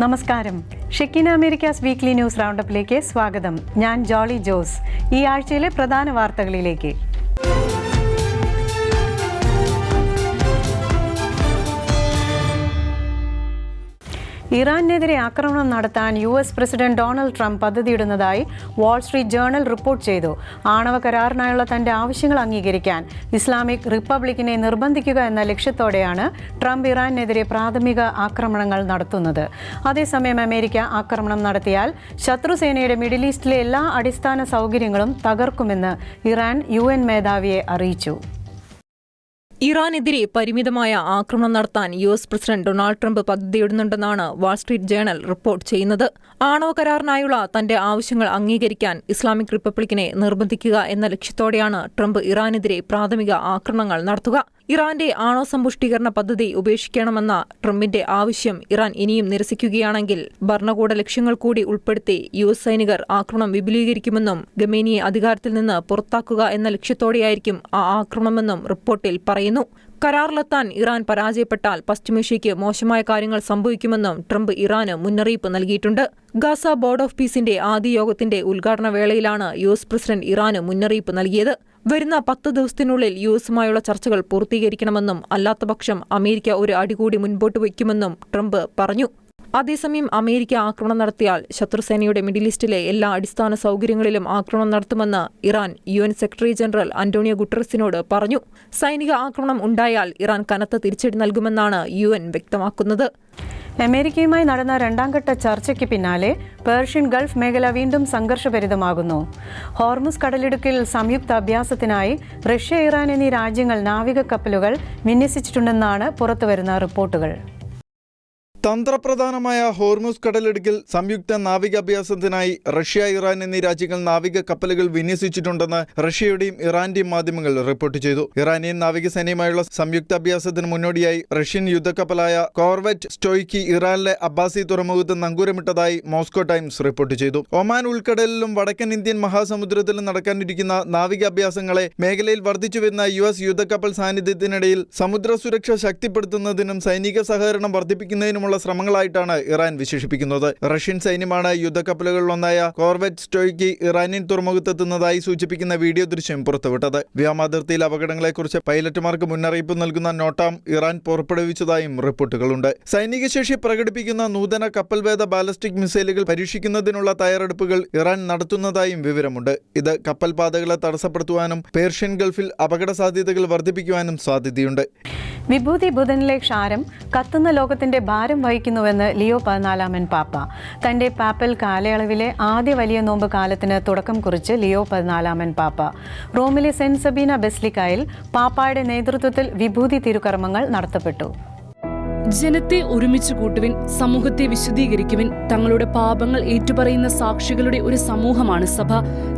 നമസ്കാരം. Shekinah Americas weekly news റൗണ്ടപ്പിലേക്ക് സ്വാഗതം. ഞാൻ ജോളി ജോസ്. ഈ ആഴ്ചയിലെ പ്രധാന വാർത്തകളിലേക്ക്. ഇറാനെതിരെ ആക്രമണം നടത്താൻ US പ്രസിഡന്റ് ഡൊണാൾഡ് ട്രംപ് പദ്ധതിയിടുന്നതായി വാൾസ്ട്രീറ്റ് ജേർണൽ റിപ്പോർട്ട് ചെയ്തു. ആണവ കരാറിനായുള്ള തന്റെ ആവശ്യങ്ങൾ അംഗീകരിക്കാൻ ഇസ്ലാമിക് റിപ്പബ്ലിക്കിനെ നിർബന്ധിക്കുക എന്ന ലക്ഷ്യത്തോടെയാണ് ട്രംപ് ഇറാനെതിരെ പ്രാഥമിക ആക്രമണങ്ങൾ നടത്തുന്നത്. അതേസമയം അമേരിക്ക ആക്രമണം നടത്തിയാൽ ശത്രുസേനയുടെ മിഡിൽ ഈസ്റ്റിലെ എല്ലാ അടിസ്ഥാന സൗകര്യങ്ങളും തകർക്കുമെന്ന് ഇറാൻ UN മേധാവിയെ അറിയിച്ചു. ഇറാനെതിരെ പരിമിതമായ ആക്രമണം നടത്താൻ US പ്രസിഡന്റ് ഡൊണാൾഡ് ട്രംപ് പദ്ധതിയിടുന്നുണ്ടെന്നാണ് വാൾസ്ട്രീറ്റ് ജേർണൽ റിപ്പോർട്ട് ചെയ്യുന്നത്. ആണവ കരാറിനായുള്ള തന്റെ ആവശ്യങ്ങൾ അംഗീകരിക്കാൻ ഇസ്ലാമിക് റിപ്പബ്ലിക്കിനെ നിർബന്ധിക്കുക എന്ന ലക്ഷ്യത്തോടെയാണ് ട്രംപ് ഇറാനെതിരെ പ്രാഥമിക ആക്രമണങ്ങൾ നടത്തുക. ഇറാന്റെ ആണവ സമ്പുഷ്ടീകരണ പദ്ധതി ഉപേക്ഷിക്കണമെന്ന ട്രംപിന്റെ ആവശ്യം ഇറാൻ ഇനിയും നിരസിക്കുകയാണെങ്കിൽ ഭരണകൂട ലക്ഷ്യങ്ങൾ കൂടി ഉൾപ്പെടുത്തി US സൈനികർ ആക്രമണം വിപുലീകരിക്കുമെന്നും ഖമേനിയെ അധികാരത്തിൽ നിന്ന് പുറത്താക്കുക എന്ന ലക്ഷ്യത്തോടെയായിരിക്കും ആ ആക്രമണമെന്നും റിപ്പോർട്ടിൽ പറയുന്നു. കരാറിലെത്താൻ ഇറാൻ പരാജയപ്പെട്ടാൽ പശ്ചിമേഷ്യയ്ക്ക് മോശമായ കാര്യങ്ങൾ സംഭവിക്കുമെന്നും ട്രംപ് ഇറാന് മുന്നറിയിപ്പ് നൽകിയിട്ടുണ്ട്. ഗാസ ബോർഡ് ഓഫ് പീസിന്റെ ആദ്യ യോഗത്തിന്റെ ഉദ്ഘാടന വേളയിലാണ് US പ്രസിഡന്റ് ഇറാന് മുന്നറിയിപ്പ് നൽകിയത്. വരുന്ന 10 ദിവസത്തിനുള്ളിൽ US-ഉമായുള്ള ചർച്ചകൾ പൂർത്തീകരിക്കണമെന്നും അല്ലാത്തപക്ഷം അമേരിക്ക ഒരു അടി കൂടി മുൻപോട്ട് വയ്ക്കുമെന്നും ട്രംപ് പറഞ്ഞു. അതേസമയം അമേരിക്ക ആക്രമണം നടത്തിയാൽ ശത്രുസേനയുടെ മിഡിൽ ഈസ്റ്റിലെ എല്ലാ അടിസ്ഥാന സൗകര്യങ്ങളിലും ആക്രമണം നടത്തുമെന്ന് Iran UN secretary general Antonio ഗുട്ടറസിനോട് പറഞ്ഞു. സൈനിക ആക്രമണം ഉണ്ടായാൽ ഇറാൻ കനത്ത തിരിച്ചടി നൽകുമെന്നാണ് UN വ്യക്തമാക്കുന്നത്. അമേരിക്കയുമായി നടന്ന രണ്ടാംഘട്ട ചർച്ചയ്ക്ക് പിന്നാലെ പേർഷ്യൻ ഗൾഫ് മേഖല വീണ്ടും സംഘർഷഭരിതമാകുന്നു. ഹോർമുസ് കടലിടുക്കിൽ സംയുക്ത അഭ്യാസത്തിനായി റഷ്യ, ഇറാൻ എന്നീ രാജ്യങ്ങൾ നാവിക കപ്പലുകൾ വിന്യസിച്ചിട്ടുണ്ടെന്നാണ് പുറത്തുവരുന്ന റിപ്പോർട്ടുകൾ. തന്ത്രപ്രധാനമായ ഹോർമുസ് കടലിടുക്കിൽ സംയുക്ത നാവികാഭ്യാസത്തിനായി റഷ്യ, ഇറാൻ എന്നീ രാജ്യങ്ങൾ നാവിക കപ്പലുകൾ വിന്യസിച്ചിട്ടുണ്ടെന്ന് റഷ്യയുടെയും ഇറാന്റെയും മാധ്യമങ്ങൾ റിപ്പോർട്ട് ചെയ്തു. ഇറാനിയൻ നാവികസേനയുമായുള്ള സംയുക്താഭ്യാസത്തിന് മുന്നോടിയായി റഷ്യൻ യുദ്ധക്കപ്പലായ കോർവെറ്റ് സ്റ്റോയ്ക്കി ഇറാനിലെ അബ്ബാസി തുറമുഖത്ത് നങ്കൂരമിട്ടതായി മോസ്കോ ടൈംസ് റിപ്പോർട്ട് ചെയ്തു. ഒമാൻ ഉൾക്കടലിലും വടക്കൻ ഇന്ത്യൻ മഹാസമുദ്രത്തിലും നടക്കാനിരിക്കുന്ന നാവികാഭ്യാസങ്ങളെ മേഖലയിൽ വർദ്ധിച്ചുവരുന്ന US യുദ്ധക്കപ്പൽ സാന്നിധ്യത്തിനിടയിൽ സമുദ്ര സുരക്ഷ ശക്തിപ്പെടുത്തുന്നതിനും സൈനിക സഹകരണം വർദ്ധിപ്പിക്കുന്നതിനുമുള്ള ശ്രമങ്ങളായിട്ടാണ് ഇറാൻ വിശേഷിപ്പിക്കുന്നത്. റഷ്യൻ സൈന്യമാണ് യുദ്ധക്കപ്പലുകളിലൊന്നായ കോർവെറ്റ് സ്റ്റോയ്ക്കി ഇറാനിയൻ തുറമുഖത്തെത്തുന്നതായി സൂചിപ്പിക്കുന്ന വീഡിയോ ദൃശ്യം പുറത്തുവിട്ടത്. വ്യോമാതിർത്തിയിൽ അപകടങ്ങളെക്കുറിച്ച് പൈലറ്റുമാർക്ക് മുന്നറിയിപ്പ് നൽകുന്ന നോട്ടാം ഇറാൻ പുറപ്പെടുവിച്ചതായും റിപ്പോർട്ടുകളുണ്ട്. സൈനിക ശേഷി പ്രകടിപ്പിക്കുന്ന നൂതന കപ്പൽവേദ ബാലിസ്റ്റിക് മിസൈലുകൾ പരീക്ഷിക്കുന്നതിനുള്ള തയ്യാറെടുപ്പുകൾ ഇറാൻ നടത്തുന്നതായും വിവരമുണ്ട്. ഇത് കപ്പൽ പാതകളെ തടസ്സപ്പെടുത്തുവാനും പേർഷ്യൻ ഗൾഫിൽ അപകട സാധ്യതകൾ വർദ്ധിപ്പിക്കുവാനും സാധ്യതയുണ്ട്. വിഭൂതി ബുധനിലെ ക്ഷാരം കത്തുന്ന ലോകത്തിന്റെ ഭാരം വഹിക്കുന്നുവെന്ന് ലിയോ 14 പാപ്പ. തന്റെ പാപ്പൽ കാലയളവിലെ ആദ്യ വലിയ നോമ്പ് കാലത്തിന് തുടക്കം കുറിച്ച് ലിയോ 14 പാപ്പ റോമിലെ സെന്റ് സബീന ബെസിലിക്കയിൽ പാപ്പായുടെ നേതൃത്വത്തിൽ വിഭൂതി തിരുക്കർമ്മങ്ങൾ നടത്തപ്പെട്ടു. ജനത്തെ ഒരുമിച്ച് കൂട്ടുവിൻ, സമൂഹത്തെ വിശുദ്ധീകരിക്കുവിൻ. തങ്ങളുടെ പാപങ്ങൾ ഏറ്റുപറയുന്ന സാക്ഷികളുടെ ഒരു സമൂഹമാണ് സഭ.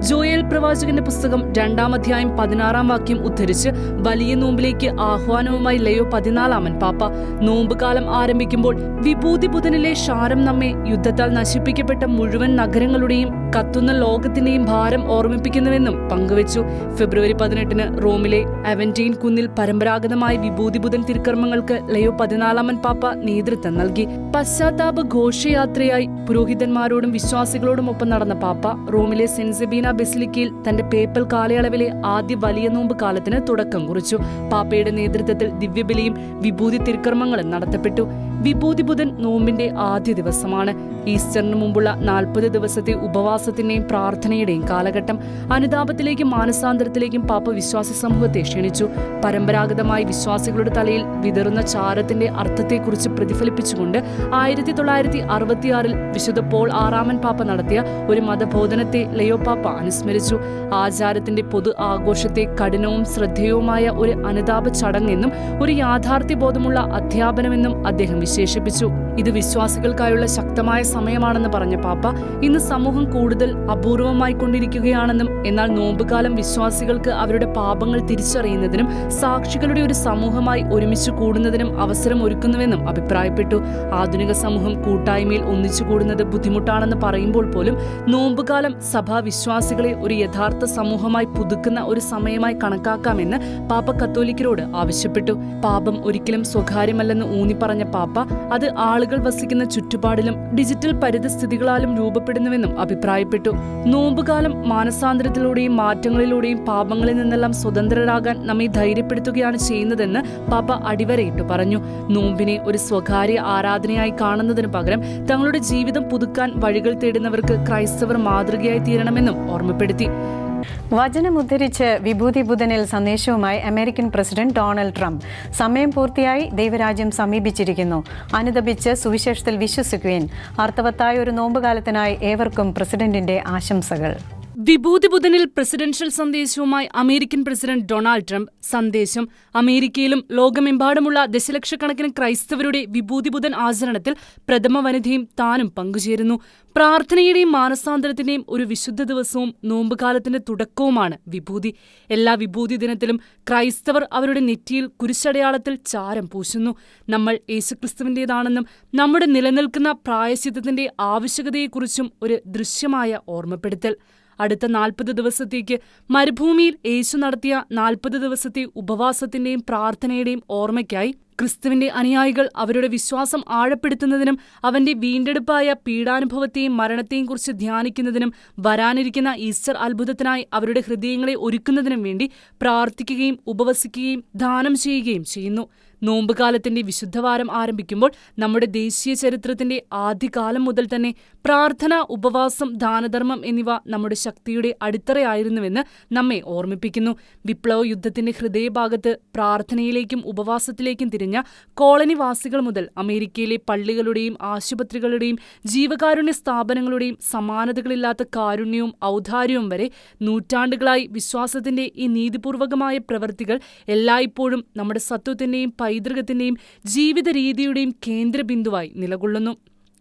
ജോയേൽ പ്രവാചകന്റെ പുസ്തകം 2-ാം അധ്യായം 16-ാം വാക്യം ഉദ്ധരിച്ച് വലിയ നോമ്പിലേക്ക് ആഹ്വാനവുമായി ലയോ 14 പാപ്പ നോമ്പ് കാലം ആരംഭിക്കുമ്പോൾ വിഭൂതി ബുധനിലെ ക്ഷാരം നമ്മെ യുദ്ധത്താൽ നശിപ്പിക്കപ്പെട്ട മുഴുവൻ നഗരങ്ങളുടെയും കത്തുന്ന ലോകത്തിന്റെയും ഭാരം ഓർമ്മിപ്പിക്കുന്നുവെന്നും പങ്കുവച്ചു. ഫെബ്രുവരി 18-ന് റോമിലെ അവന്റീൻ കുന്നിൽ പരമ്പരാഗതമായ വിഭൂതി ബുധൻ തിരുക്കർമ്മങ്ങൾക്ക് ലയോ 14 പാപ്പ നേതൃത്വം നൽകി. പശ്ചാത്താപ ഘോഷയാത്രയായി പുരോഹിതന്മാരോടും വിശ്വാസികളോടുമൊപ്പം നടന്ന പാപ്പ റോമിലെ സെന്റ് സബീന ബെസിലിക്കയിൽ തന്റെ പേപ്പൽ കാലയളവിലെ ആദ്യ വലിയ നോമ്പ് കാലത്തിന് തുടക്കം കുറിച്ചു. പാപ്പയുടെ നേതൃത്വത്തിൽ ദിവ്യബലിയും വിഭൂതി തിരുക്കർമ്മങ്ങളും നടത്തപ്പെട്ടു. വിഭൂതി ബുധൻ നോമ്പിന്റെ ആദ്യ ദിവസമാണ്. ഈസ്റ്ററിന് മുമ്പുള്ള 40 ദിവസത്തെ ഉപവാസത്തിന്റെയും പ്രാർത്ഥനയുടെയും കാലഘട്ടം. അനുതാപത്തിലേക്കും മാനസാന്തരത്തിലേക്കും പാപ്പ വിശ്വാസി സമൂഹത്തെ ക്ഷണിച്ചു. പരമ്പരാഗതമായി വിശ്വാസികളുടെ തലയിൽ വിതറുന്ന ചാരത്തിന്റെ അർത്ഥത്തെക്കുറിച്ച് പ്രതിഫലിപ്പിച്ചുകൊണ്ട് 1966 വിശുദ്ധ പോൾ 6 പാപ്പ നടത്തിയ ഒരു മതബോധനത്തെ ലയോ പാപ്പ അനുസ്മരിച്ചു. ആചാരത്തിന്റെ പൊതു ആഘോഷത്തെ കഠിനവും ശ്രദ്ധേയവുമായ ഒരു അനുതാപ ചടങ്ങെന്നും ഒരു യാഥാർത്ഥ്യബോധമുള്ള അധ്യാപനമെന്നും അദ്ദേഹം വിശേഷിപ്പിച്ചു. ഇത് വിശ്വാസികൾക്കായുള്ള ശക്തമായ സമയമാണെന്ന് പറഞ്ഞ പാപ്പ ഇന്ന് സമൂഹം കൂടുതൽ അപൂർവമായി കൊണ്ടിരിക്കുകയാണെന്നും എന്നാൽ നോമ്പുകാലം വിശ്വാസികൾക്ക് അവരുടെ പാപങ്ങൾ തിരിച്ചറിയുന്നതിനും സാക്ഷികളുടെ ഒരു സമൂഹമായി ഒരുമിച്ച് കൂടുന്നതിനും അവസരം ഒരുക്കുന്ന നൽകുന്നുവെന്നും അഭിപ്രായപ്പെട്ടു. ആധുനിക സമൂഹം കൂട്ടായ്മയിൽ ഒന്നിച്ചുകൂടുന്നത് ബുദ്ധിമുട്ടാണെന്ന് പറയുമ്പോൾ പോലും നോമ്പുകാലം സഭാ വിശ്വാസികളെ ഒരു യഥാർത്ഥ സമൂഹമായി പുതുക്കുന്ന ഒരു സമയമായി കണക്കാക്കാമെന്ന് പാപ്പ കത്തോലിക്കരോട് ആവശ്യപ്പെട്ടു. പാപം ഒരിക്കലും സ്വകാര്യമല്ലെന്ന് ഊന്നിപ്പറഞ്ഞ പാപ്പ അത് ആളുകൾ വസിക്കുന്ന ചുറ്റുപാടിലും ഡിജിറ്റൽ പരിതസ്ഥിതികളാലും രൂപപ്പെടുന്നുവെന്നും അഭിപ്രായപ്പെട്ടു. നോമ്പുകാലം മാനസാന്തരത്തിലൂടെയും മാറ്റങ്ങളിലൂടെയും പാപങ്ങളിൽ നിന്നെല്ലാം സ്വതന്ത്രരാകാൻ നമ്മെ ധൈര്യപ്പെടുത്തുകയാണ് ചെയ്യുന്നതെന്ന് പാപ്പ അടിവരയിട്ടു പറഞ്ഞു. നോമ്പിനെ ഒരു സ്വകാര്യ ആരാധനയായി കാണുന്നതിനു പകരം തങ്ങളുടെ ജീവിതം പുതുക്കാൻ വഴികൾ തേടുന്നവർക്ക് ക്രൈസ്തവർ മാതൃകയായി തീരണമെന്നും ഓർമ്മപ്പെടുത്തി. വചനമുദ്ധരിച്ച് വിഭൂതി ബുധനിൽ സന്ദേശവുമായി അമേരിക്കൻ പ്രസിഡന്റ് ഡൊണാൾഡ് ട്രംപ്. സമയം പൂർത്തിയായി, ദൈവരാജ്യം സമീപിച്ചിരിക്കുന്നു. അനുദപിച്ച് സുവിശേഷത്തിൽ വിശ്വസിക്കുവിൻ. അർത്ഥവത്തായ ഒരു നോമ്പുകാലത്തിനായി ഏവർക്കും പ്രസിഡന്റിന്റെ ആശംസകൾ. വിഭൂതി ബുധനിൽ പ്രസിഡൻഷ്യൽ സന്ദേശവുമായി അമേരിക്കൻ പ്രസിഡന്റ് ഡൊണാൾഡ് ട്രംപ്. സന്ദേശം: അമേരിക്കയിലും ലോകമെമ്പാടുമുള്ള ദശലക്ഷക്കണക്കിന് ക്രൈസ്തവരുടെ വിഭൂതി ബുധൻ ആചരണത്തിൽ പ്രഥമ വനിതയും താനും പങ്കുചേരുന്നു. പ്രാർത്ഥനയുടെയും മാനസാന്തരത്തിന്റെയും ഒരു വിശുദ്ധ ദിവസവും നോമ്പുകാലത്തിന്റെ തുടക്കവുമാണ് വിഭൂതി. എല്ലാ വിഭൂതി ദിനത്തിലും ക്രൈസ്തവർ അവരുടെ നെറ്റിയിൽ കുരിശടയാളത്തിൽ ചാരം പൂശുന്നു. നമ്മൾ യേശുക്രിസ്തുവിന്റേതാണെന്നും നമ്മുടെ നിലനിൽക്കുന്ന പ്രായശ്ചിത്തത്തിന്റെ ആവശ്യകതയെക്കുറിച്ചും ഒരു ദൃശ്യമായ ഓർമ്മപ്പെടുത്തൽ. അടുത്ത 40 ദിവസത്തേക്ക് മരുഭൂമിയിൽ യേശു നടത്തിയ 40 ദിവസത്തെ ഉപവാസത്തിന്റെയും പ്രാർത്ഥനയുടെയും ഓർമ്മയ്ക്കായി ക്രിസ്തുവിന്റെ അനുയായികൾ അവരുടെ വിശ്വാസം ആഴപ്പെടുത്തുന്നതിനും അവന്റെ വീണ്ടെടുപ്പായ പീഡാനുഭവത്തെയും മരണത്തെയും കുറിച്ച് ധ്യാനിക്കുന്നതിനും വരാനിരിക്കുന്ന ഈസ്റ്റർ അത്ഭുതത്തിനായി അവരുടെ ഹൃദയങ്ങളെ ഒരുക്കുന്നതിനും വേണ്ടി പ്രാർത്ഥിക്കുകയും ഉപവസിക്കുകയും ദാനം ചെയ്യുകയും ചെയ്യുന്നു. നോമ്പുകാലത്തിന്റെ വിശുദ്ധവാരം ആരംഭിക്കുമ്പോൾ നമ്മുടെ ദേശീയ ചരിത്രത്തിന്റെ ആദ്യകാലം മുതൽ തന്നെ പ്രാർത്ഥന, ഉപവാസം, ദാനധർമ്മം എന്നിവ നമ്മുടെ ശക്തിയുടെ അടിത്തറയായിരുന്നുവെന്ന് നമ്മെ ഓർമ്മിപ്പിക്കുന്നു. വിപ്ലവ യുദ്ധത്തിന്റെ ഹൃദയഭാഗത്ത് പ്രാർത്ഥനയിലേക്കും ഉപവാസത്തിലേക്കും തിരിഞ്ഞ കോളനിവാസികൾ മുതൽ അമേരിക്കയിലെ പള്ളികളുടെയും ആശുപത്രികളുടെയും ജീവകാരുണ്യ സ്ഥാപനങ്ങളുടെയും സമാനതകളില്ലാത്ത കാരുണ്യവും ഔദാര്യവും വരെ നൂറ്റാണ്ടുകളായി വിശ്വാസത്തിന്റെ ഈ നീതിപൂർവകമായ പ്രവൃത്തികൾ എല്ലായ്പ്പോഴും നമ്മുടെ സത്വത്തിന്റെയും പൈതൃകത്തിന്റെയും ജീവിത രീതിയുടെയും കേന്ദ്രബിന്ദുവായി നിലകൊള്ളുന്നു.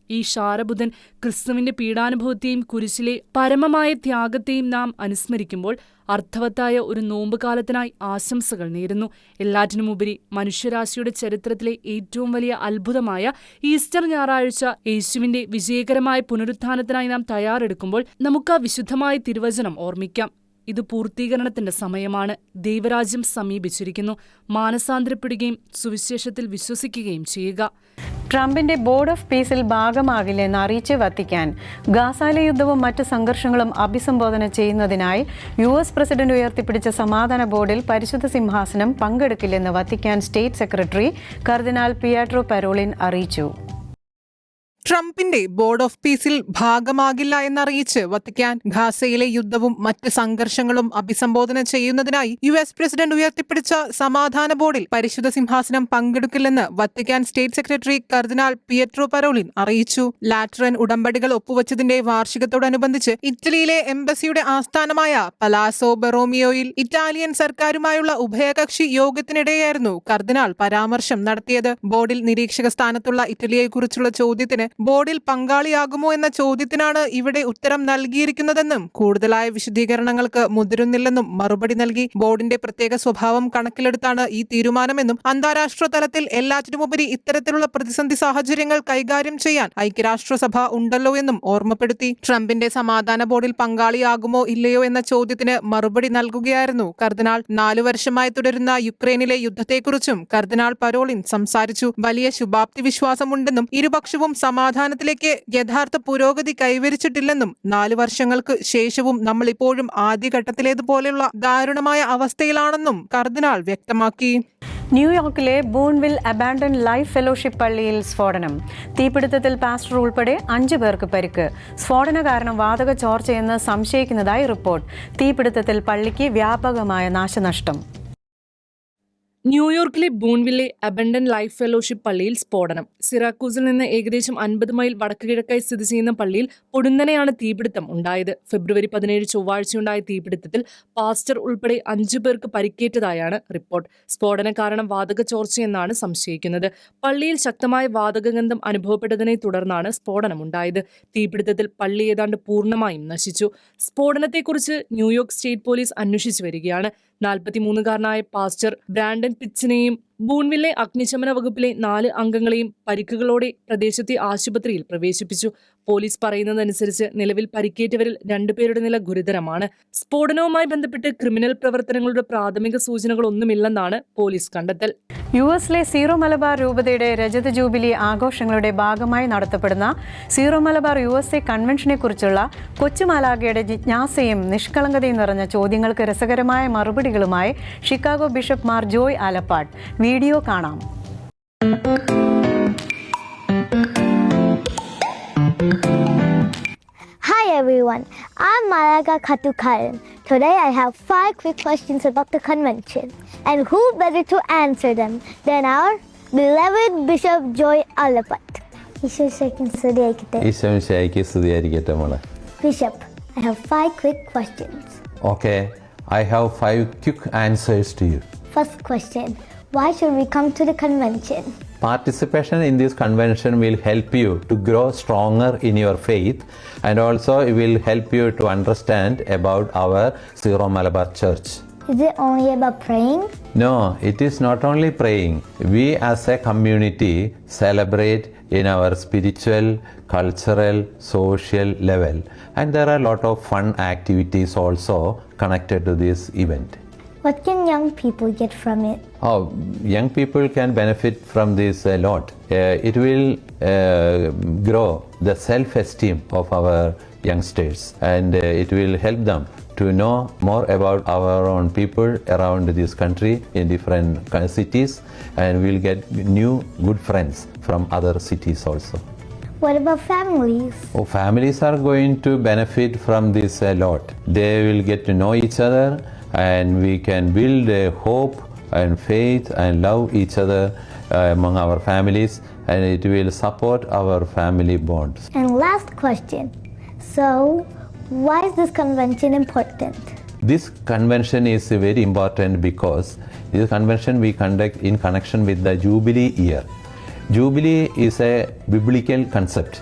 ഈ ക്ഷാരബുധൻ ക്രിസ്തുവിന്റെ പീഡാനുഭവത്തെയും കുരിശിലെ പരമമായ ത്യാഗത്തെയും നാം അനുസ്മരിക്കുമ്പോൾ അർത്ഥവത്തായ ഒരു നോമ്പുകാലത്തിനായി ആശംസകൾ നേരുന്നു. എല്ലാറ്റിനുമുപരി മനുഷ്യരാശിയുടെ ചരിത്രത്തിലെ ഏറ്റവും വലിയ അത്ഭുതമായ ഈസ്റ്റർ ഞായറാഴ്ച യേശുവിന്റെ വിജയകരമായ പുനരുത്ഥാനത്തിനായി നാം തയ്യാറെടുക്കുമ്പോൾ നമുക്ക് ആ വിശുദ്ധമായ തിരുവചനം ഓർമ്മിക്കാം. ഇത് പൂർത്തീകരണത്തിന്റെ സമയമാണ്. ദൈവരാജ്യം സമീപിച്ചിരിക്കുന്നു. മാനസാന്തരപ്പെടുകയും സുവിശേഷത്തിൽ വിശ്വസിക്കുകയും ചെയ്യുക. ട്രംപിന്റെ ബോർഡ് ഓഫ് പീസിൽ ഭാഗമാകില്ലെന്ന് അറിയിച്ച് വത്തിക്കാൻ. ഗാസയിലെ യുദ്ധവും മറ്റ് സംഘർഷങ്ങളും അഭിസംബോധന ചെയ്യുന്നതിനായി US പ്രസിഡന്റ് ഉയർത്തിപ്പിടിച്ച സമാധാന ബോർഡിൽ പരിശുദ്ധ സിംഹാസനം പങ്കെടുക്കില്ലെന്ന് വത്തിക്കാൻ സ്റ്റേറ്റ് സെക്രട്ടറി കർദിനാൾ പിയട്രോ പരോളിൻ അറിയിച്ചു. ട്രംപിന്റെ ബോർഡ് ഓഫ് പീസിൽ ഭാഗമാകില്ല എന്നറിയിച്ച് വത്തിക്കാൻ. ഗാസയിലെ യുദ്ധവും മറ്റ് സംഘർഷങ്ങളും അഭിസംബോധന ചെയ്യുന്നതിനായി US പ്രസിഡന്റ് ഉയർത്തിപ്പിടിച്ച സമാധാന ബോർഡിൽ പരിശുദ്ധ സിംഹാസനം പങ്കെടുക്കില്ലെന്ന് വത്തിക്കാൻ സ്റ്റേറ്റ് സെക്രട്ടറി കർദിനാൾ പിയട്രോ പരോളിൻ അറിയിച്ചു. ലാറ്ററൻ ഉടമ്പടികൾ ഒപ്പുവച്ചതിന്റെ വാർഷികത്തോടനുബന്ധിച്ച് ഇറ്റലിയിലെ എംബസിയുടെ ആസ്ഥാനമായ പലാസോ ബെറോമിയോയിൽ ഇറ്റാലിയൻ സർക്കാരുമായുള്ള ഉഭയകക്ഷി യോഗത്തിനിടെയായിരുന്നു കർദിനാൾ പരാമർശം നടത്തിയത്. ബോർഡിൽ നിരീക്ഷക സ്ഥാനത്തുള്ള ഇറ്റലിയെക്കുറിച്ചുള്ള ചോദ്യത്തിന് ബോർഡിൽ പങ്കാളിയാകുമോ എന്ന ചോദ്യത്തിനാണ് ഇവിടെ ഉത്തരം നൽകിയിരിക്കുന്നതെന്നും കൂടുതലായ വിശദീകരണങ്ങൾക്ക് മുതിരുന്നില്ലെന്നും മറുപടി നൽകി. ബോർഡിന്റെ പ്രത്യേക സ്വഭാവം കണക്കിലെടുത്താണ് ഈ തീരുമാനമെന്നും അന്താരാഷ്ട്ര തലത്തിൽ എല്ലാറ്റിനുമുപരി ഇത്തരത്തിലുള്ള പ്രതിസന്ധി സാഹചര്യങ്ങൾ കൈകാര്യം ചെയ്യാൻ ഐക്യരാഷ്ട്രസഭ ഉണ്ടല്ലോ എന്നും ഓർമ്മപ്പെടുത്തി. ട്രംപിന്റെ സമാധാന ബോർഡിൽ പങ്കാളിയാകുമോ ഇല്ലയോ എന്ന ചോദ്യത്തിന് മറുപടി നൽകുകയായിരുന്നു കർദിനാൾ. 4 വർഷമായി തുടരുന്ന യുക്രൈനിലെ യുദ്ധത്തെക്കുറിച്ചും കർദിനാൾ പരോളിൻ സംസാരിച്ചു. വലിയ ശുഭാപ്തി വിശ്വാസമുണ്ടെന്നും ഇരുപക്ഷവും സമാധാനത്തിലേക്ക് യഥാർത്ഥ പുരോഗതി കൈവരിച്ചിട്ടില്ലെന്നും 4 വർഷങ്ങൾക്ക് ശേഷവും നമ്മൾ ഇപ്പോഴും ആദ്യഘട്ടത്തിലേതുപോലെയുള്ള ദാരുണമായ അവസ്ഥയിലാണെന്നും കർദിനാൾ വ്യക്തമാക്കി. ന്യൂയോർക്കിലെ ബൂൺവിൽ അബാൻഡൻ ലൈഫ് ഫെലോഷിപ്പ് പള്ളിയിൽ സ്ഫോടനം. തീപിടുത്തത്തിൽ പാസ്റ്റർ ഉൾപ്പെടെ 5 പേർക്ക് പരിക്ക്. സ്ഫോടന കാരണം വാതക ചോർച്ചയെന്ന് സംശയിക്കുന്നതായി റിപ്പോർട്ട്. തീപിടുത്തത്തിൽ പള്ളിക്ക് വ്യാപകമായ നാശനഷ്ടം. ന്യൂയോർക്കിലെ ബൂൺവില്ലെ അബൻഡൻ ലൈഫ് ഫെലോഷിപ്പ് പള്ളിയിൽ സ്ഫോടനം. സിറാക്കൂസിൽ നിന്ന് ഏകദേശം 50 മൈൽ വടക്കുകിഴക്കായി സ്ഥിതി ചെയ്യുന്ന പള്ളിയിൽ പൊടുന്നനെയാണ് തീപിടുത്തം ഉണ്ടായത്. ഫെബ്രുവരി 17 ചൊവ്വാഴ്ചയുണ്ടായ തീപിടുത്തത്തിൽ പാസ്റ്റർ ഉൾപ്പെടെ 5 പേർക്ക് പരിക്കേറ്റതായാണ് റിപ്പോർട്ട്. സ്ഫോടന കാരണം വാതക ചോർച്ചയെന്നാണ് സംശയിക്കുന്നത്. പള്ളിയിൽ ശക്തമായ വാതകഗന്ധം അനുഭവപ്പെട്ടതിനെ തുടർന്നാണ് സ്ഫോടനമുണ്ടായത്. തീപിടുത്തത്തിൽ പള്ളി ഏതാണ്ട് പൂർണ്ണമായും നശിച്ചു. സ്ഫോടനത്തെക്കുറിച്ച് ന്യൂയോർക്ക് സ്റ്റേറ്റ് പോലീസ് അന്വേഷിച്ചു വരികയാണ്. 43-കാരനായ പാസ്റ്റർ ബ്രാൻഡൻ പിറ്റ്സിനെയും ബൂൺവില്ലെ അഗ്നിശമന വകുപ്പിലെ 4 അംഗങ്ങളെയും പരിക്കുകളോടെ പ്രദേശത്തെ ആശുപത്രിയിൽ പ്രവേശിപ്പിച്ചു. പോലീസ് പറയുന്നതനുസരിച്ച് നിലവിൽ പരിക്കേറ്റവരിൽ 2 പേരുടെ നില ഗുരുതരമാണ്. സ്ഫോടനവുമായി ബന്ധപ്പെട്ട് ക്രിമിനൽ പ്രവർത്തനങ്ങളുടെ പ്രാഥമിക സൂചനകളൊന്നുമില്ലെന്നാണ് പോലീസ് കണ്ടെത്തൽ. യുഎസിലെ സീറോ മലബാർ രൂപതയുടെ രജത ജൂബിലി ആഘോഷങ്ങളുടെ ഭാഗമായി നടത്തപ്പെടുന്ന സീറോ മലബാർ USA കൺവെൻഷനെ കുറിച്ചുള്ള കൊച്ചുമാലാഖയുടെ ജിജ്ഞാസയും നിഷ്കളങ്കതയും നിറഞ്ഞ ചോദ്യങ്ങൾക്ക് രസകരമായ മറുപടികളുമായി Chicago bishop Mar Joy Alappat. Video കാണാം. Hi everyone, I'm Malaga Katukaran. Today I have 5 quick questions about the convention. And who better to answer them than our beloved Bishop Joy Alapat. ഈശോമിശിഹായ്ക്ക് സ്തുതിയായിരിക്കട്ടെ മോളെ. Bishop, I have 5 quick questions. Okay, I have 5 quick answers to you. First question, why should we come to the convention? Participation in this convention will help you to grow stronger in your faith, and also it will help you to understand about our Syro Malabar Church. Is it only about praying? No, it is not only praying. We as a community celebrate in our spiritual, cultural, social level, and there are a lot of fun activities also connected to this event. What can young people get from it? Oh, young people can benefit from this a lot. It will grow the self-esteem of our youngsters, and it will help them to know more about our own people around this country in different cities, and we'll get new good friends from other cities also. What about families? Oh, families are going to benefit from this a lot. They will get to know each other, and we can build a hope and faith and love each other among our families, and it will support our family bonds. And last question, so why is this convention important? This convention is very important because this convention we conduct in connection with the Jubilee year. Jubilee is a biblical concept.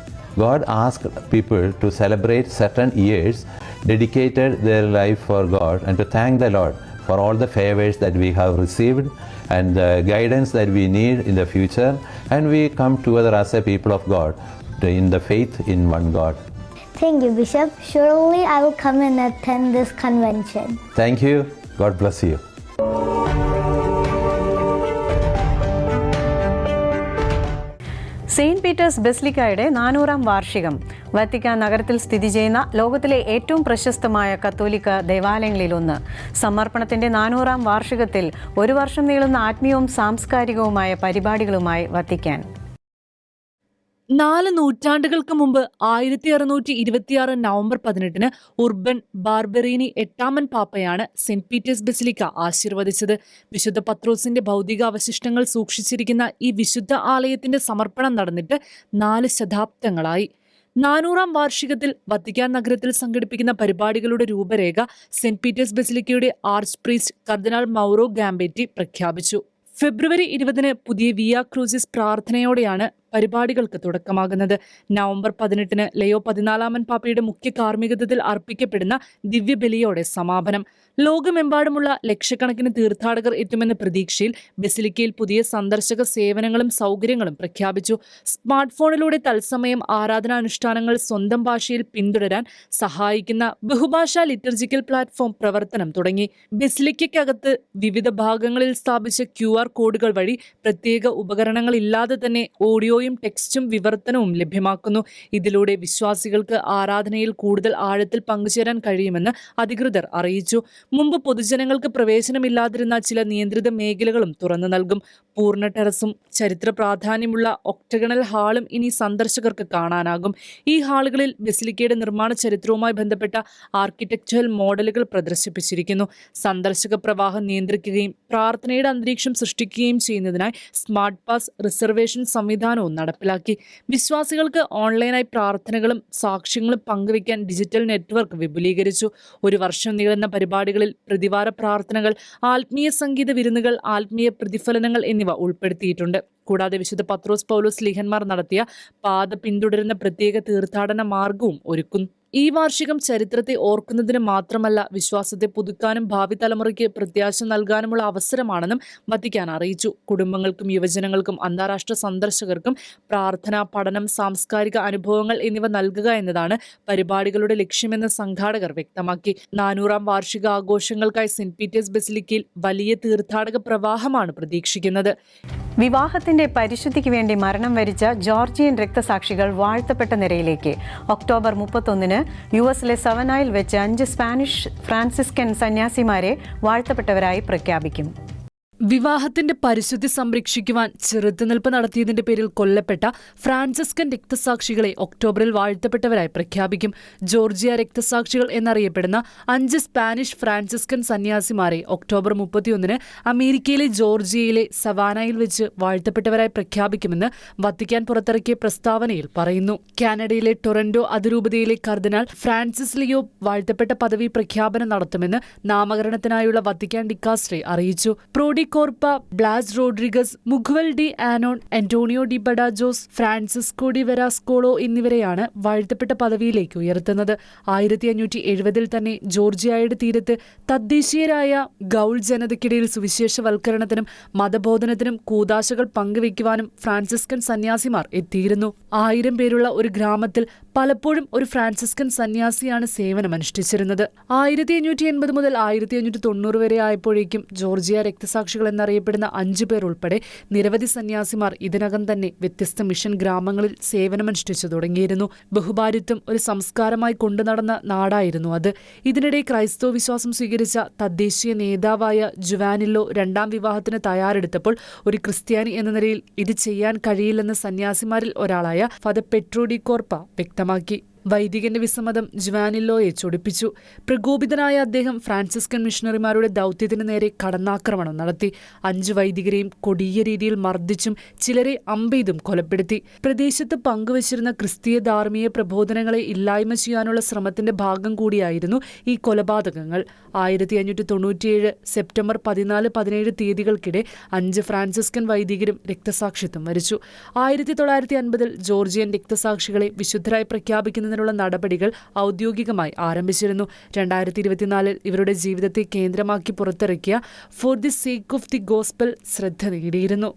God asked people to celebrate certain years, dedicated their life for God, and to thank the Lord for all the favors that we have received and the guidance that we need in the future, and we come together as a people of God in the faith in one God. Thank you, Bishop. Surely I will come and attend this convention. Thank you. God bless you. Saint Peter's ബസിലിക്കയുടെ 400-ാം വാർഷികം. Vatican നഗരത്തിൽ സ്ഥിതി ചെയ്യുന്ന ലോകത്തിലെ ഏറ്റവും പ്രശസ്തമായ കത്തോലിക്ക ദേവാലയങ്ങളിലൊന്ന്. സമർപ്പണത്തിന്റെ 400-ാം വാർഷികത്തിൽ 1 വർഷം നീളുന്ന ആത്മീയവും സാംസ്കാരികവുമായ പരിപാടികളുമായി വത്തിക്കാൻ. 4 നൂറ്റാണ്ടുകൾക്ക് മുമ്പ് 1626 നവംബർ 18-ന് ഉർബൻ ബാർബറീനി 8-ാമൻ പാപ്പയാണ് സെന്റ് പീറ്റേഴ്സ് ബസിലിക്ക ആശീർവദിച്ചത്. വിശുദ്ധ പത്രോസിന്റെ ഭൗതിക അവശിഷ്ടങ്ങൾ സൂക്ഷിച്ചിരിക്കുന്ന ഈ വിശുദ്ധ ആലയത്തിന്റെ സമർപ്പണം നടന്നിട്ട് 4 ശതാബ്ദങ്ങളായി. 400-ാം വാർഷികത്തിൽ വത്തിക്കാൻ നഗരത്തിൽ സംഘടിപ്പിക്കുന്ന പരിപാടികളുടെ രൂപരേഖ സെന്റ് പീറ്റേഴ്സ് ബസിലിക്കയുടെ ആർച്ച് പ്രീസ്റ്റ് കർദിനാൾ മൗറോ ഗാംബെറ്റി പ്രഖ്യാപിച്ചു. ഫെബ്രുവരി 20-ന് പുതിയ വിയ ക്രൂസിസ് പ്രാർത്ഥനയോടെയാണ് പരിപാടികൾക്ക് തുടക്കമാകുന്നത്. നവംബർ 18-ന് ലയോ 14-ാമൻ പാപ്പയുടെ മുഖ്യ കാർമ്മികത്വത്തിൽ അർപ്പിക്കപ്പെടുന്ന ദിവ്യബലിയോടെ സമാപനം. ലോകമെമ്പാടുമുള്ള ലക്ഷക്കണക്കിന് തീർത്ഥാടകർ എത്തുമെന്ന പ്രതീക്ഷയിൽ ബസിലിക്കയിൽ പുതിയ സന്ദർശക സേവനങ്ങളും സൗകര്യങ്ങളും പ്രഖ്യാപിച്ചു. സ്മാർട്ട് ഫോണിലൂടെ തത്സമയം ആരാധനാനുഷ്ഠാനങ്ങൾ സ്വന്തം ഭാഷയിൽ പിന്തുടരാൻ സഹായിക്കുന്ന ബഹുഭാഷാ ലിറ്റർജിക്കൽ പ്ലാറ്റ്ഫോം പ്രവർത്തനം തുടങ്ങി. ബസിലിക്കകത്ത് വിവിധ ഭാഗങ്ങളിൽ സ്ഥാപിച്ച QR കോഡുകൾ വഴി പ്രത്യേക ഉപകരണങ്ങളില്ലാതെ തന്നെ ഓഡിയോയും ടെക്സ്റ്റും വിവർത്തനവും ലഭ്യമാക്കുന്നു. ഇതിലൂടെ വിശ്വാസികൾക്ക് ആരാധനയിൽ കൂടുതൽ ആഴത്തിൽ പങ്കുചേരാൻ കഴിയുമെന്ന് അധികൃതർ അറിയിച്ചു. മുമ്പ് പൊതുജനങ്ങൾക്ക് പ്രവേശനമില്ലാതിരുന്ന ചില നിയന്ത്രിത മേഖലകളും തുറന്നു നൽകും. പൂർണ്ണ ടെറസും ചരിത്ര പ്രാധാന്യമുള്ള ഒക്ടഗണൽ ഹാളും ഇനി സന്ദർശകർക്ക് കാണാനാകും. ഈ ഹാളുകളിൽ ബസിലിക്കയുടെ നിർമ്മാണ ചരിത്രവുമായി ബന്ധപ്പെട്ട ആർക്കിടെക്ചറൽ മോഡലുകൾ പ്രദർശിപ്പിച്ചിരിക്കുന്നു. സന്ദർശക പ്രവാഹം നിയന്ത്രിക്കുകയും പ്രാർത്ഥനയുടെ അന്തരീക്ഷം സൃഷ്ടിക്കുകയും ചെയ്യുന്നതിനായി സ്മാർട്ട് പാസ് റിസർവേഷൻ സംവിധാനവും നടപ്പിലാക്കി. വിശ്വാസികൾക്ക് ഓൺലൈനായി പ്രാർത്ഥനകളും സാക്ഷ്യങ്ങളും പങ്കുവയ്ക്കാൻ ഡിജിറ്റൽ നെറ്റ്വർക്ക് വിപുലീകരിച്ചു. 1 വർഷം നീളുന്ന പരിപാടികളിൽ പ്രതിവാര പ്രാർത്ഥനകൾ, ആത്മീയ സംഗീത വിരുന്നുകൾ, ആത്മീയ പ്രതിഫലനങ്ങൾ എന്നിവ ഉൾപ്പെടുത്തിയിട്ടുണ്ട്. കൂടാതെ വിശുദ്ധ പത്രോസ് പൗലോസ് സ്ലീഹന്മാർ നടത്തിയ പാത പിന്തുടരുന്ന പ്രത്യേക തീർത്ഥാടന മാർഗവും ഒരുക്കും. ഈ വാർഷികം ചരിത്രത്തെ ഓർക്കുന്നതിന് മാത്രമല്ല, വിശ്വാസത്തെ പുതുക്കാനും ഭാവി തലമുറയ്ക്ക് പ്രത്യാശ നൽകാനുമുള്ള അവസരമാണെന്നും വത്തിക്കാൻ അറിയിച്ചു. കുടുംബങ്ങൾക്കും യുവജനങ്ങൾക്കും അന്താരാഷ്ട്ര സന്ദർശകർക്കും പ്രാർത്ഥന, പഠനം, സാംസ്കാരിക അനുഭവങ്ങൾ എന്നിവ നൽകുക എന്നതാണ് പരിപാടികളുടെ ലക്ഷ്യമെന്ന് സംഘാടകർ വ്യക്തമാക്കി. 400-ാം വാർഷിക ആഘോഷങ്ങൾക്കായി സെന്റ് പീറ്റേഴ്സ് ബസിലിക്കയിൽ വലിയ തീർത്ഥാടക പ്രവാഹമാണ് പ്രതീക്ഷിക്കുന്നത്. വിവാഹത്തിന്റെ പരിശുദ്ധിക്ക് വേണ്ടി മരണം വരിച്ച ജോർജിയൻ രക്തസാക്ഷികൾ വാഴ്ത്തപ്പെട്ട നിരയിലേക്ക്. ഒക്ടോബർ 31-ന് യുഎസിലെ സവനായിൽ വെച്ച് 5 സ്പാനിഷ് ഫ്രാൻസിസ്കൻ സന്യാസിമാരെ വാഴ്ത്തപ്പെട്ടവരായി പ്രഖ്യാപിക്കും. വിവാഹത്തിന്റെ പരിശുദ്ധി സംരക്ഷിക്കുവാൻ ചെറുത്തുനിൽപ്പ് നടത്തിയതിന്റെ പേരിൽ കൊല്ലപ്പെട്ട ഫ്രാൻസിസ്കൻ രക്തസാക്ഷികളെ ഒക്ടോബറിൽ വാഴ്ത്തപ്പെട്ടവരായി പ്രഖ്യാപിക്കും. ജോർജിയ രക്തസാക്ഷികൾ എന്നറിയപ്പെടുന്ന 5 സ്പാനിഷ് ഫ്രാൻസിസ്കൻ സന്യാസിമാരെ ഒക്ടോബർ 31-ന് അമേരിക്കയിലെ ജോർജിയയിലെ സവാനയിൽ വെച്ച് വാഴ്ത്തപ്പെട്ടവരായി പ്രഖ്യാപിക്കുമെന്ന് വത്തിക്കാൻ പുറത്തിറക്കിയ പ്രസ്താവനയിൽ പറയുന്നു. കാനഡയിലെ ടൊറന്റോ അതിരൂപതയിലെ കർദിനാൾ ഫ്രാൻസിസ് ലിയോ വാഴ്ത്തപ്പെട്ട പദവി പ്രഖ്യാപനം നടത്തുമെന്ന് നാമകരണത്തിനായുള്ള വത്തിക്കാൻ ഡിക്കാസ്ട്രി അറിയിച്ചു. Pedro de Corpa, Blas Rodriguez, Miguel de Anon, Antonio de Badajoz, Francisco de Verascola എന്നിവരെയാണ് വാഴ്ത്തപ്പെട്ട പദവിയിലേക്ക് ഉയർത്തുന്നത്. 1570-ൽ തന്നെ ജോർജിയയുടെ തീരത്ത് തദ്ദേശീയരായ ഗൗൾ ജനതയ്ക്കിടയിൽ സുവിശേഷവൽക്കരണത്തിനും മതബോധനത്തിനും കൂദാശകൾ പങ്കുവയ്ക്കുവാനും ഫ്രാൻസിസ്കൻ സന്യാസിമാർ എത്തിയിരുന്നു. 1000 പേരുള്ള ഒരു ഗ്രാമത്തിൽ പലപ്പോഴും ഒരു ഫ്രാൻസിസ്കൻ സന്യാസിയാണ് സേവനമനുഷ്ഠിച്ചിരുന്നത്. 1580 മുതൽ 1590 വരെ ആയപ്പോഴേക്കും ജോർജിയ രക്തസാക്ഷികൾ എന്നറിയപ്പെടുന്ന 5 പേർ ഉൾപ്പെടെ നിരവധി സന്യാസിമാർ ഇതിനകം തന്നെ വ്യത്യസ്ത മിഷൻ ഗ്രാമങ്ങളിൽ സേവനമനുഷ്ഠിച്ചു തുടങ്ങിയിരുന്നു. ബഹുഭാരിത്വം ഒരു സംസ്കാരമായി കൊണ്ടുനടന്ന നാടായിരുന്നു അത്. ഇതിനിടെ ക്രൈസ്തവ വിശ്വാസം സ്വീകരിച്ച തദ്ദേശീയ നേതാവായ ജുവാനില്ലോ 2ാം വിവാഹത്തിന് തയ്യാറെടുത്തപ്പോൾ ഒരു ക്രിസ്ത്യാനി എന്ന നിലയിൽ ഇത് ചെയ്യാൻ കഴിയില്ലെന്ന് സന്യാസിമാരിൽ ഒരാളായ ഫാദർ പെട്രോ ഡി കോർപ്പ വ്യക്തമാക്കി. വൈദികന്റെ വിസമ്മതം ജുവാനില്ലോയെ ചൊടിപ്പിച്ചു. പ്രകോപിതനായ അദ്ദേഹം ഫ്രാൻസിസ്കൻ മിഷണറിമാരുടെ ദൗത്യത്തിന് നേരെ കടന്നാക്രമണം നടത്തി. 5 വൈദികരെയും കൊടിയ രീതിയിൽ മർദ്ദിച്ചും ചിലരെ അമ്പെയ്തും കൊലപ്പെടുത്തി. പ്രദേശത്ത് പങ്കുവച്ചിരുന്ന ക്രിസ്തീയ ധാർമ്മിക പ്രബോധനങ്ങളെ ഇല്ലായ്മ ചെയ്യാനുള്ള ശ്രമത്തിന്റെ ഭാഗം കൂടിയായിരുന്നു ഈ കൊലപാതകങ്ങൾ. 1597 സെപ്റ്റംബർ 14-17 തീയതികൾക്കിടെ 5 ഫ്രാൻസിസ്കൻ വൈദികരും രക്തസാക്ഷിത്വം വരിച്ചു. 1950-ൽ ജോർജിയൻ രക്തസാക്ഷികളെ വിശുദ്ധരായി പ്രഖ്യാപിക്കുന്ന ുള്ള നടപടികൾ ഔദ്യോഗികമായി ആരംഭിച്ചിരുന്നു. 2024-ൽ ഇവരുടെ ജീവിതത്തെ കേന്ദ്രമാക്കി പുറത്തിറക്കിയ for the sake of the gospel ശ്രദ്ധ നേടിയിരുന്നു.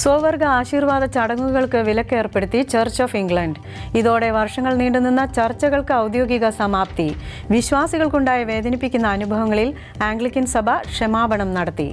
സ്വവർഗ ആശീർവാദ ചടങ്ങുകൾക്ക് വിലക്കേർപ്പെടുത്തി ചർച്ച് ഓഫ് ഇംഗ്ലണ്ട്. ഇതോടെ വർഷങ്ങൾ നീണ്ടുനിന്ന ചർച്ചകൾക്ക് ഔദ്യോഗിക സമാപ്തി. വിശ്വാസികൾക്കുണ്ടായ വേദനിപ്പിക്കുന്ന അനുഭവങ്ങളിൽ ആംഗ്ലിക്കൻ സഭ ക്ഷമാപണം നടത്തി.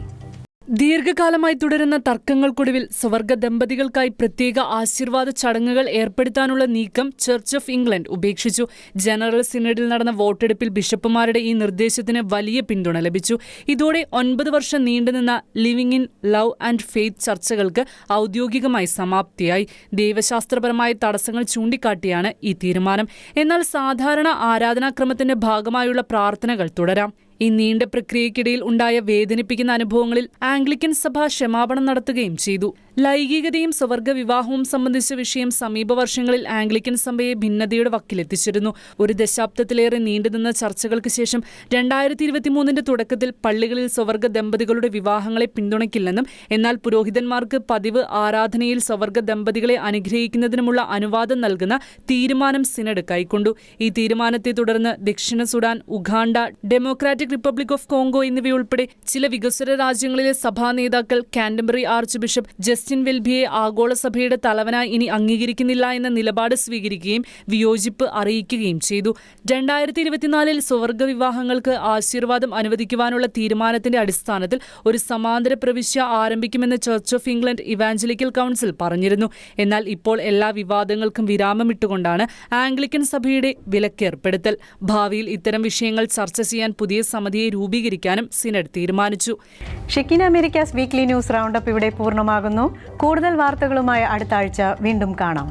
ദീർഘകാലമായി തുടരുന്ന തർക്കങ്ങൾക്കൊടുവിൽ സ്വവർഗ ദമ്പതികൾക്കായി പ്രത്യേക ആശീർവാദ ചടങ്ങുകൾ ഏർപ്പെടുത്താനുള്ള നീക്കം ചർച്ച് ഓഫ് ഇംഗ്ലണ്ട് ഉപേക്ഷിച്ചു. ജനറൽ സിനഡിൽ നടന്ന വോട്ടെടുപ്പിൽ ബിഷപ്പുമാരുടെ ഈ നിർദ്ദേശത്തിന് വലിയ പിന്തുണ ലഭിച്ചു. ഇതോടെ 9 വർഷം നീണ്ടുനിന്ന living in love and faith ചർച്ചകൾക്ക് ഔദ്യോഗികമായി സമാപ്തിയായി. ദൈവശാസ്ത്രപരമായ തടസ്സങ്ങൾ ചൂണ്ടിക്കാട്ടിയാണ് ഈ തീരുമാനം. എന്നാൽ സാധാരണ ആരാധനാക്രമത്തിന്റെ ഭാഗമായുള്ള പ്രാർത്ഥനകൾ തുടരാം. ഈ നീണ്ട പ്രക്രിയയ്ക്കിടയിൽ ഉണ്ടായ വേദനിപ്പിക്കുന്ന അനുഭവങ്ങളിൽ ആംഗ്ലിക്കൻ സഭ ക്ഷമാപണം നടത്തുകയും ചെയ്തു. ലൈംഗികതയും സ്വവർഗ വിവാഹവും സംബന്ധിച്ച വിഷയം സമീപ വർഷങ്ങളിൽ ആംഗ്ലിക്കൻ സഭയെ ഭിന്നതയുടെ വക്കിലെത്തിച്ചിരുന്നു. ഒരു ദശാബ്ദത്തിലേറെ നീണ്ടുനിന്ന ചർച്ചകൾക്ക് ശേഷം 2023-ന്റെ തുടക്കത്തിൽ പള്ളികളിൽ സ്വവർഗ ദമ്പതികളുടെ വിവാഹങ്ങളെ പിന്തുണയ്ക്കില്ലെന്നും എന്നാൽ പുരോഹിതന്മാർക്ക് പതിവ് ആരാധനയിൽ സ്വവർഗ ദമ്പതികളെ അനുഗ്രഹിക്കുന്നതിനുമുള്ള അനുവാദം നൽകുന്ന തീരുമാനം സിനഡ് കൈക്കൊണ്ടു. ഈ തീരുമാനത്തെ തുടർന്ന് ദക്ഷിണ Sudan, Uganda, democratic republic of Congo എന്നിവയുൾപ്പെടെ ചില വികസ്വര രാജ്യങ്ങളിലെ സഭാ നേതാക്കൾ കാൻറ്റർബറി ആർച്ച് ബിഷപ്പ് ജസ്റ്റിൻ വെൽബിയെ ആഗോള സഭയുടെ തലവനായി ഇനി അംഗീകരിക്കുന്നില്ല എന്ന നിലപാട് സ്വീകരിക്കുകയും വിയോജിപ്പ് അറിയിക്കുകയും ചെയ്തു. 2024-ൽ സ്വവർഗ വിവാഹങ്ങൾക്ക് ആശീർവാദം അനുവദിക്കുവാനുള്ള തീരുമാനത്തിന്റെ അടിസ്ഥാനത്തിൽ ഒരു സമാന്തര പ്രവിശ്യ ആരംഭിക്കുമെന്ന് church of England evangelical council പറഞ്ഞിരുന്നു. എന്നാൽ ഇപ്പോൾ എല്ലാ വിവാദങ്ങൾക്കും വിരാമമിട്ടുകൊണ്ടാണ് ആംഗ്ലിക്കൻ സഭയുടെ വിലക്കേർപ്പെടുത്തൽ. ഭാവിയിൽ ഇത്തരം വിഷയങ്ങൾ ചർച്ച ചെയ്യാൻ പുതിയ സമിതിയെ രൂപീകരിക്കാനും സിനഡ് തീരുമാനിച്ചു. Shekinah Americas weekly news roundup ഇവിടെ പൂർണ്ണമാകുന്നു. കൂടുതൽ വാർത്തകളുമായി അടുത്ത ആഴ്ച വീണ്ടും കാണാം.